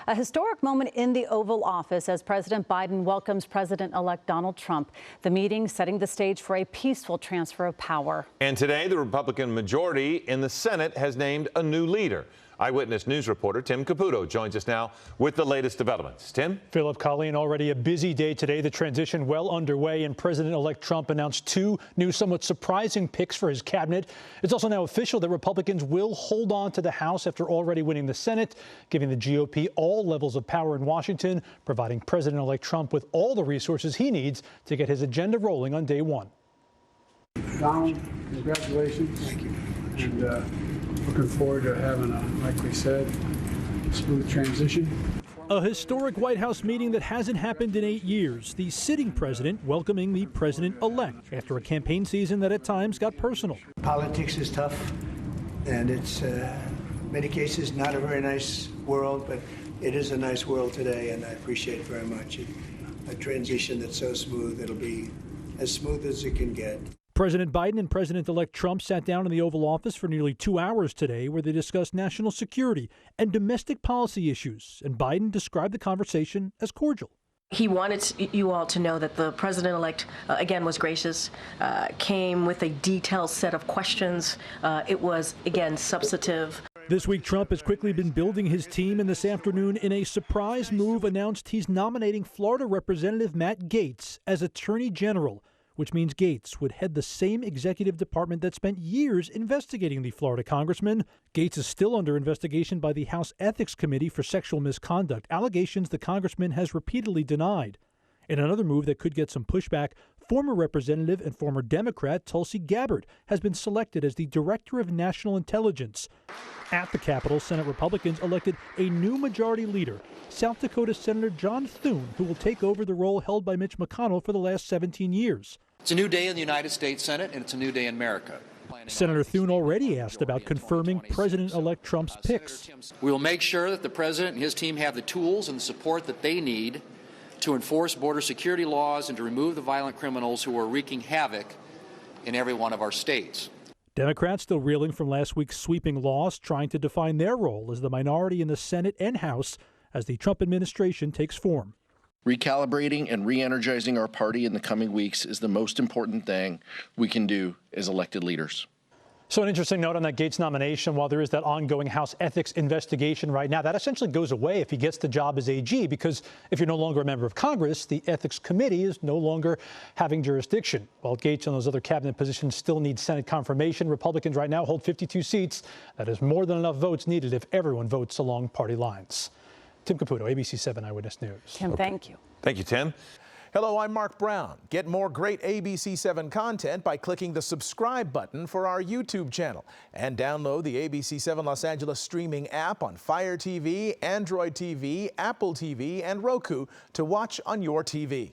A historic moment in the Oval Office as President Biden welcomes President-elect Donald Trump. The meeting setting the stage for a peaceful transfer of power. And today, the Republican majority in the Senate has named a new leader. Eyewitness News reporter Tim Caputo joins us now with the latest developments. Tim? Philip, Colleen, already a busy day today. The transition well underway, and President-elect Trump announced two new, somewhat surprising picks for his cabinet. It's also now official that Republicans will hold on to the House after already winning the Senate, giving the GOP all levels of power in Washington, providing President-elect Trump with all the resources he needs to get his agenda rolling on day one. Donald, congratulations. Thank you. And looking forward to having like we said, smooth transition. A historic White House meeting that hasn't happened in 8 years. The sitting president welcoming the president-elect after a campaign season that at times got personal. Politics is tough, and it's in many cases not a very nice world, but it is a nice world today, and I appreciate it very much. A transition that's so smooth, it'll be as smooth as it can get. President Biden and President-elect Trump sat down in the Oval Office for nearly 2 hours today, where they discussed national security and domestic policy issues. And Biden described the conversation as cordial. He wanted you all to know that the president-elect, again, was gracious, came with a detailed set of questions. It was, again, substantive. This week, Trump has quickly been building his team, and this afternoon, in a surprise move, announced he's nominating Florida Representative Matt Gaetz as Attorney General, which means Gaetz would head the same executive department that spent years investigating the Florida congressman. Gaetz is still under investigation by the House Ethics Committee for sexual misconduct, allegations the congressman has repeatedly denied. In another move that could get some pushback, former Representative and former Democrat Tulsi Gabbard has been selected as the Director of National Intelligence. At the Capitol, Senate Republicans elected a new majority leader, South Dakota Senator John Thune, who will take over the role held by Mitch McConnell for the last 17 years. It's a new day in the United States Senate, and it's a new day in America. Senator Thune already asked about confirming President-elect Trump's picks. We will make sure that the president and his team have the tools and the support that they need to enforce border security laws and to remove the violent criminals who are wreaking havoc in every one of our states. Democrats still reeling from last week's sweeping loss, trying to define their role as the minority in the Senate and House as the Trump administration takes form. Recalibrating and re-energizing our party in the coming weeks is the most important thing we can do as elected leaders. So an interesting note on that Gaetz nomination, while there is that ongoing House ethics investigation right now, that essentially goes away if he gets the job as AG, because if you're no longer a member of Congress, the Ethics Committee is no longer having jurisdiction. While Gaetz and those other cabinet positions still need Senate confirmation, Republicans right now hold 52 seats. That is more than enough votes needed if everyone votes along party lines. Tim Caputo, ABC 7 Eyewitness News. Tim, thank you. Thank you, Tim. Hello, I'm Mark Brown. Get more great ABC 7 content by clicking the subscribe button for our YouTube channel and download the ABC 7 Los Angeles streaming app on Fire TV, Android TV, Apple TV, and Roku to watch on your TV.